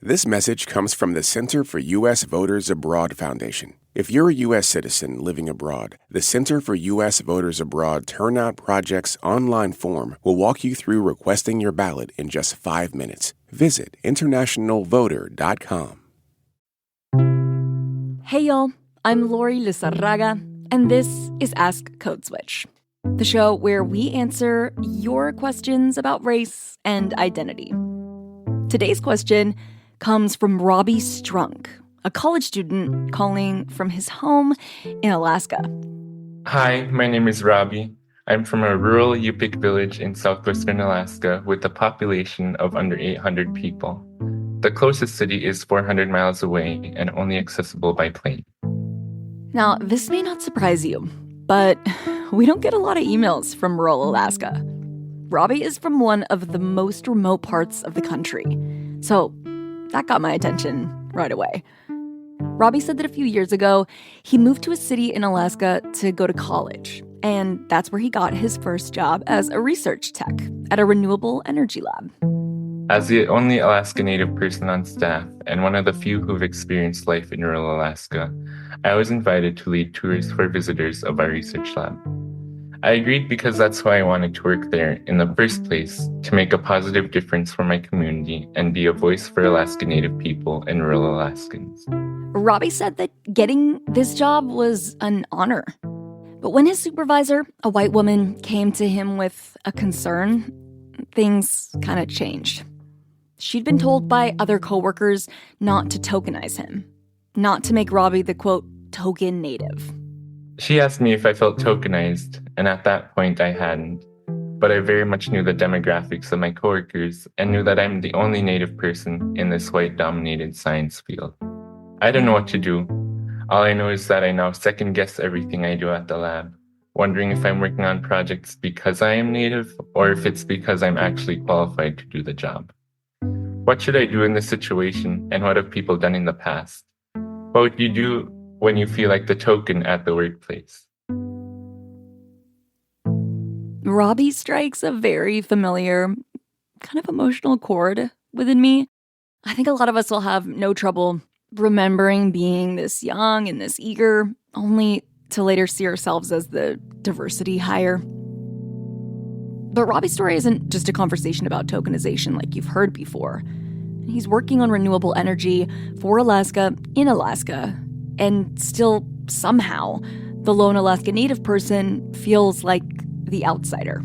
This message comes from the Center for U.S. Voters Abroad Foundation. If you're a U.S. citizen living abroad, the Center for U.S. Voters Abroad Turnout Project's online form will walk you through requesting your ballot in just 5 minutes. Visit internationalvoter.com. Hey y'all, I'm Lori Lizarraga, and this is Ask Code Switch, the show where we answer your questions about race and identity. Today's question comes from Robbie Strunk, a college student calling from his home in Alaska. Hi, my name is Robbie. I'm from a rural Yupik village in southwestern Alaska with a population of under 800 people. The closest city is 400 miles away and only accessible by plane. Now, this may not surprise you, but we don't get a lot of emails from rural Alaska. Robbie is from one of the most remote parts of the country, so that got my attention right away. Robbie said that a few years ago, he moved to a city in Alaska to go to college, and that's where he got his first job as a research tech at a renewable energy lab. As the only Alaska Native person on staff and one of the few who've experienced life in rural Alaska, I was invited to lead tours for visitors of our research lab. I agreed because that's why I wanted to work there in the first place, to make a positive difference for my community and be a voice for Alaska Native people and rural Alaskans. Robbie said that getting this job was an honor. But when his supervisor, a white woman, came to him with a concern, things kind of changed. She'd been told by other coworkers not to tokenize him, not to make Robbie the, quote, token native. She asked me if I felt tokenized, and at that point I hadn't. But I very much knew the demographics of my coworkers and knew that I'm the only Native person in this white-dominated science field. I don't know what to do. All I know is that I now second-guess everything I do at the lab, wondering if I'm working on projects because I am Native or if it's because I'm actually qualified to do the job. What should I do in this situation, and what have people done in the past? What would you do when you feel like the token at the workplace? Robbie strikes a very familiar, kind of emotional chord within me. I think a lot of us will have no trouble remembering being this young and this eager, only to later see ourselves as the diversity hire. But Robbie's story isn't just a conversation about tokenization like you've heard before. He's working on renewable energy for Alaska, in Alaska, and still, somehow, the lone Alaska Native person feels like the outsider.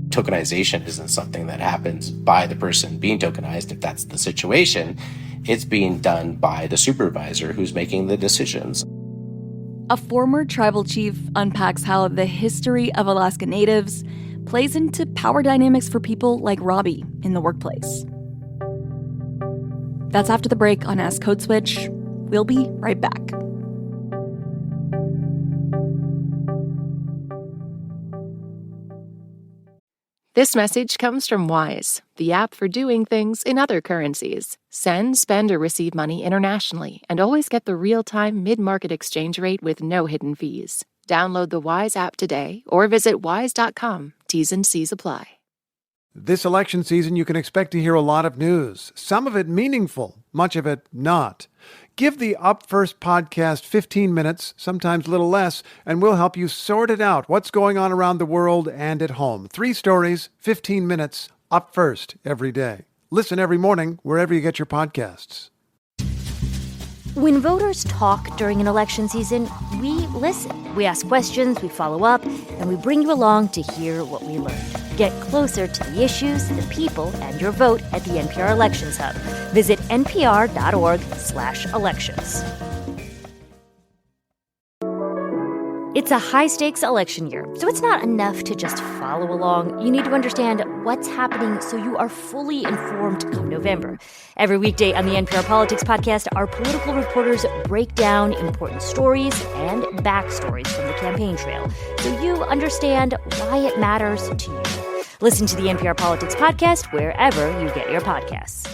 Tokenization isn't something that happens by the person being tokenized. If that's the situation, it's being done by the supervisor who's making the decisions. A former tribal chief unpacks how the history of Alaska Natives plays into power dynamics for people like Robbie in the workplace. That's after the break on Ask Code Switch. We'll be right back. This message comes from Wise, the app for doing things in other currencies. Send, spend, or receive money internationally and always get the real-time mid-market exchange rate with no hidden fees. Download the Wise app today or visit wise.com. T's and C's apply. This election season, you can expect to hear a lot of news, some of it meaningful, much of it not. Give the Up First podcast 15 minutes, sometimes a little less, and we'll help you sort it out, what's going on around the world and at home. 3 stories, 15 minutes, Up First every day. Listen every morning wherever you get your podcasts. When voters talk during an election season, we listen. We ask questions, we follow up, and we bring you along to hear what we learned. Get closer to the issues, the people, and your vote at the NPR Elections Hub. Visit npr.org/elections. It's a high-stakes election year, so it's not enough to just follow along. You need to understand what's happening so you are fully informed come November. Every weekday on the NPR Politics Podcast, our political reporters break down important stories and backstories from the campaign trail so you understand why it matters to you. Listen to the NPR Politics Podcast wherever you get your podcasts.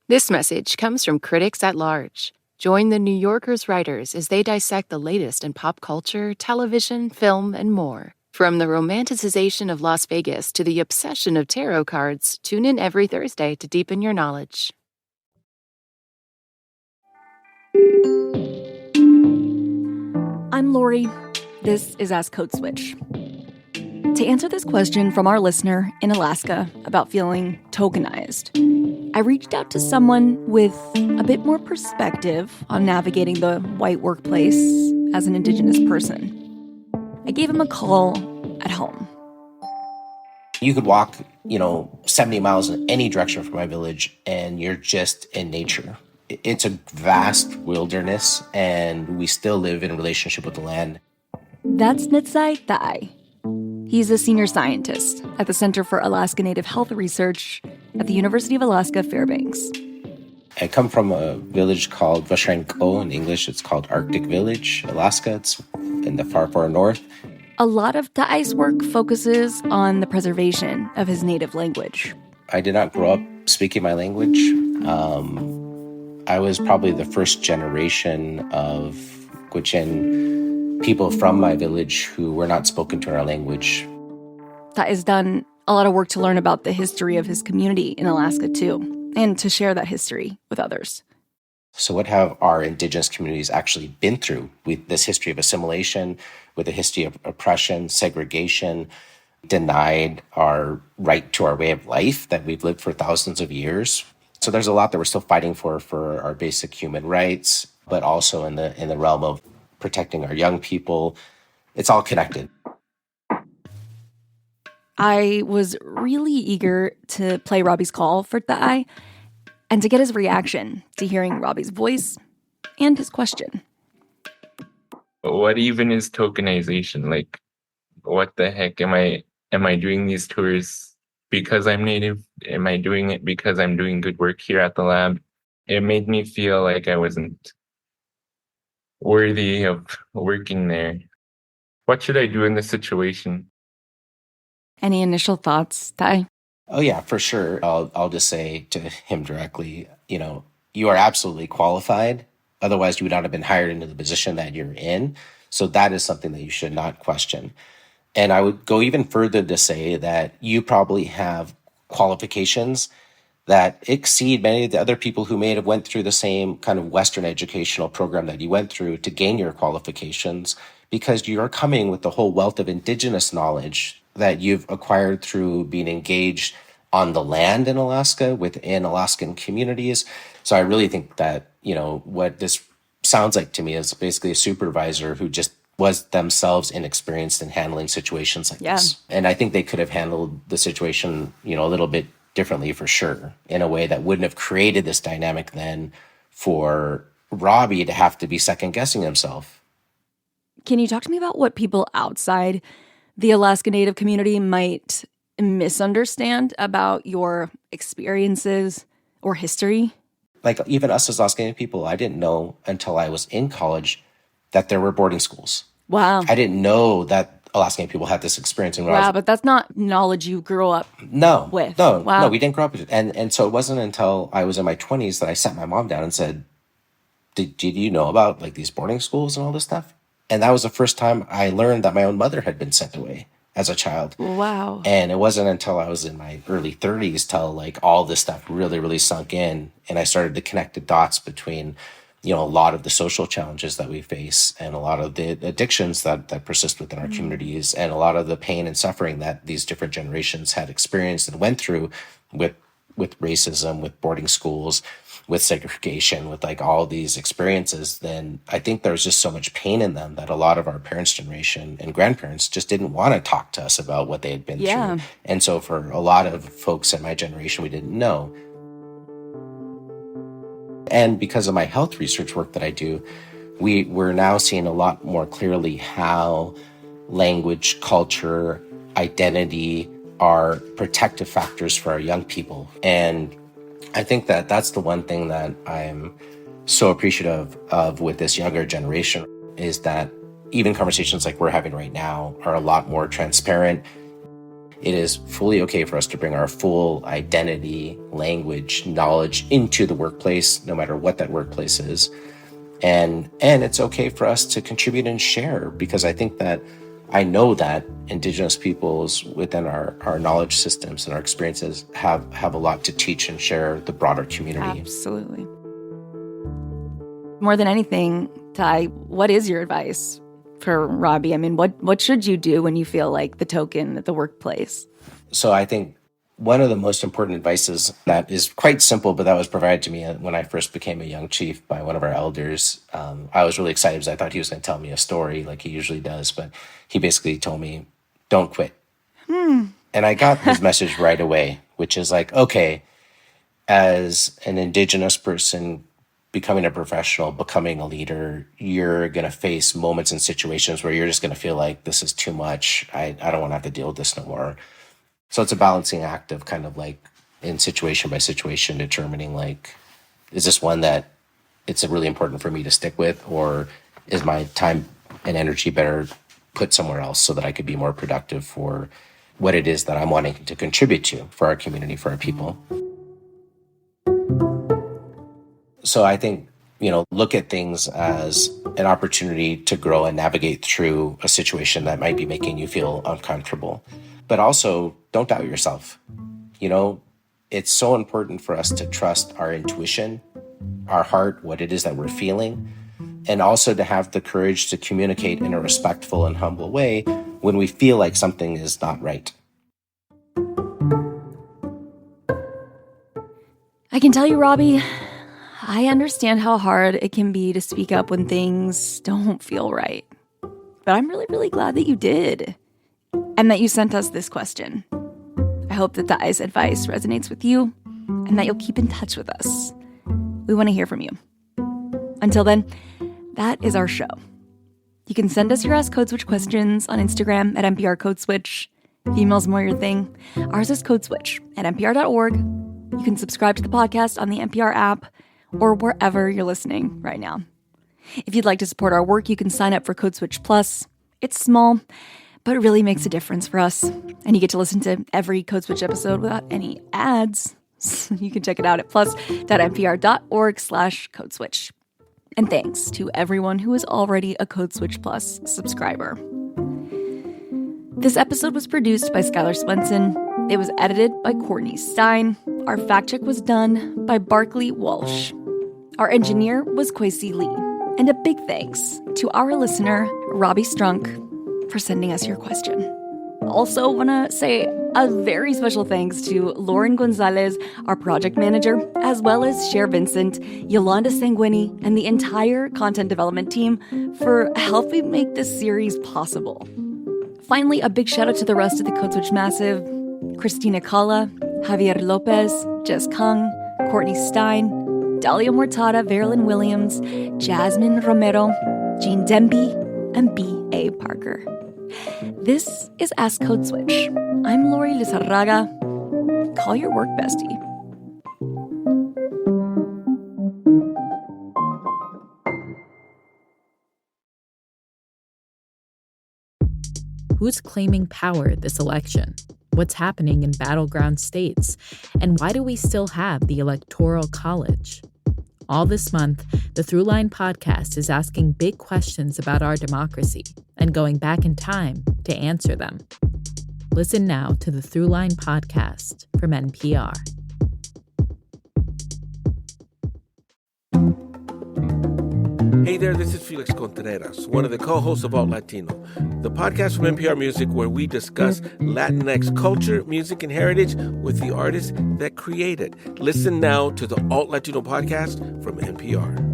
This message comes from Critics at Large. Join the New Yorker's writers as they dissect the latest in pop culture, television, film, and more. From the romanticization of Las Vegas to the obsession of tarot cards, tune in every Thursday to deepen your knowledge. I'm Lori. This is Ask Code Switch. To answer this question from our listener in Alaska about feeling tokenized, I reached out to someone with a bit more perspective on navigating the white workplace as an Indigenous person. I gave him a call at home. You could walk, 70 miles in any direction from my village, and you're just in nature. It's a vast wilderness, and we still live in a relationship with the land. That's Nitsai Thai. He's a senior scientist at the Center for Alaska Native Health Research at the University of Alaska Fairbanks. I come from a village called Vasharenko. In English, it's called Arctic Village, Alaska. It's in the far, far north. A lot of Thai's work focuses on the preservation of his native language. I did not grow up speaking my language. I was probably the first generation of Gwich'in people from my village who were not spoken to in our language. Thai's done a lot of work to learn about the history of his community in Alaska, too, and to share that history with others. So what have our Indigenous communities actually been through with this history of assimilation, with a history of oppression, segregation, denied our right to our way of life that we've lived for thousands of years? So there's a lot that we're still fighting for our basic human rights, but also in the realm of protecting our young people. It's all connected. I was really eager to play Robbie's call for Thai and to get his reaction to hearing Robbie's voice and his question. What even is tokenization? Like, what the heck? Am I doing these tours because I'm Native? Am I doing it because I'm doing good work here at the lab? It made me feel like I wasn't worthy of working there. What should I do in this situation? Any initial thoughts, Thai? Oh, yeah, for sure. I'll just say to him directly, you are absolutely qualified. Otherwise, you would not have been hired into the position that you're in. So that is something that you should not question. And I would go even further to say that you probably have qualifications that exceed many of the other people who may have went through the same kind of Western educational program that you went through to gain your qualifications, because you are coming with the whole wealth of Indigenous knowledge that you've acquired through being engaged on the land in Alaska, within Alaskan communities. So I really think that, what this sounds like to me is basically a supervisor who just was themselves inexperienced in handling situations like this. And I think they could have handled the situation, a little bit differently for sure, in a way that wouldn't have created this dynamic then for Robbie to have to be second guessing himself. Can you talk to me about what people outside the Alaska Native community might misunderstand about your experiences or history? Like even us as Alaska Native people, I didn't know until I was in college that there were boarding schools. Wow. I didn't know that Alaska Native people had this experience. Wow, but that's not knowledge you grew up with. No, Wow. we didn't grow up with it. And so it wasn't until I was in my 20s that I sat my mom down and said, did you know about like these boarding schools and all this stuff? And that was the first time I learned that my own mother had been sent away as a child. Wow. And it wasn't until I was in my early 30s till like all this stuff really, really sunk in. And I started to connect the dots between, a lot of the social challenges that we face and a lot of the addictions that persist within our communities and a lot of the pain and suffering that these different generations had experienced and went through with racism, with boarding schools, with segregation, with like all these experiences. Then I think there's just so much pain in them that a lot of our parents' generation and grandparents just didn't want to talk to us about what they had been through. And so for a lot of folks in my generation, we didn't know. And because of my health research work that I do, we're now seeing a lot more clearly how language, culture, identity are protective factors for our young people. And I think that that's the one thing that I'm so appreciative of with this younger generation is that even conversations like we're having right now are a lot more transparent. It is fully okay for us to bring our full identity, language, knowledge into the workplace, no matter what that workplace is. And it's okay for us to contribute and share, because I think that I know that Indigenous peoples within our knowledge systems and our experiences have a lot to teach and share the broader community. Absolutely. More than anything, Ty, what is your advice for Robbie? I mean, what should you do when you feel like the token at the workplace? So I think one of the most important advices that is quite simple, but that was provided to me when I first became a young chief by one of our elders. I was really excited because I thought he was going to tell me a story like he usually does, but he basically told me, don't quit. And I got his message right away, which is like, okay, as an Indigenous person, becoming a professional, becoming a leader, you're going to face moments and situations where you're just going to feel like this is too much. I don't want to have to deal with this no more. So it's a balancing act of kind of like in situation by situation, determining like, is this one that it's really important for me to stick with, or is my time and energy better put somewhere else so that I could be more productive for what it is that I'm wanting to contribute to for our community, for our people. So I think, look at things as an opportunity to grow and navigate through a situation that might be making you feel uncomfortable. But also, don't doubt yourself. It's so important for us to trust our intuition, our heart, what it is that we're feeling, and also to have the courage to communicate in a respectful and humble way when we feel like something is not right. I can tell you, Robbie, I understand how hard it can be to speak up when things don't feel right. But I'm really, really glad that you did. And that you sent us this question. I hope that Ty's advice resonates with you and that you'll keep in touch with us. We want to hear from you. Until then, that is our show. You can send us your Ask Code Switch questions on Instagram at NPR Code Switch. If email's more your thing, ours is codeswitch at npr.org. You can subscribe to the podcast on the NPR app or wherever you're listening right now. If you'd like to support our work, you can sign up for Code Switch Plus. It's small, but it really makes a difference for us. And you get to listen to every Code Switch episode without any ads. You can check it out at plus.npr.org/codeswitch. And thanks to everyone who is already a Code Switch Plus subscriber. This episode was produced by Skylar Swenson. It was edited by Courtney Stein. Our fact check was done by Barkley Walsh. Our engineer was Kwesi Lee. And a big thanks to our listener, Robbie Strunk, for sending us your question. Also want to say a very special thanks to Lauren Gonzalez, our project manager, as well as Cher Vincent, Yolanda Sanguini, and the entire content development team for helping make this series possible. Finally, a big shout out to the rest of the Code Switch Massive: Christina Cala, Javier Lopez, Jess Kung, Courtney Stein, Dalia Mortada, Verlyn Williams, Jasmine Romero, Jean Demby, and B.A. Parker. This is Ask Code Switch. I'm Lori Lizarraga. Call your work bestie. Who's claiming power this election? What's happening in battleground states? And why do we still have the Electoral College? All this month, the Throughline podcast is asking big questions about our democracy and going back in time to answer them. Listen now to the Throughline podcast from NPR. Hey there, this is Felix Contreras, one of the co-hosts of Alt Latino, the podcast from NPR Music where we discuss Latinx culture, music, and heritage with the artists that create it. Listen now to the Alt Latino podcast from NPR.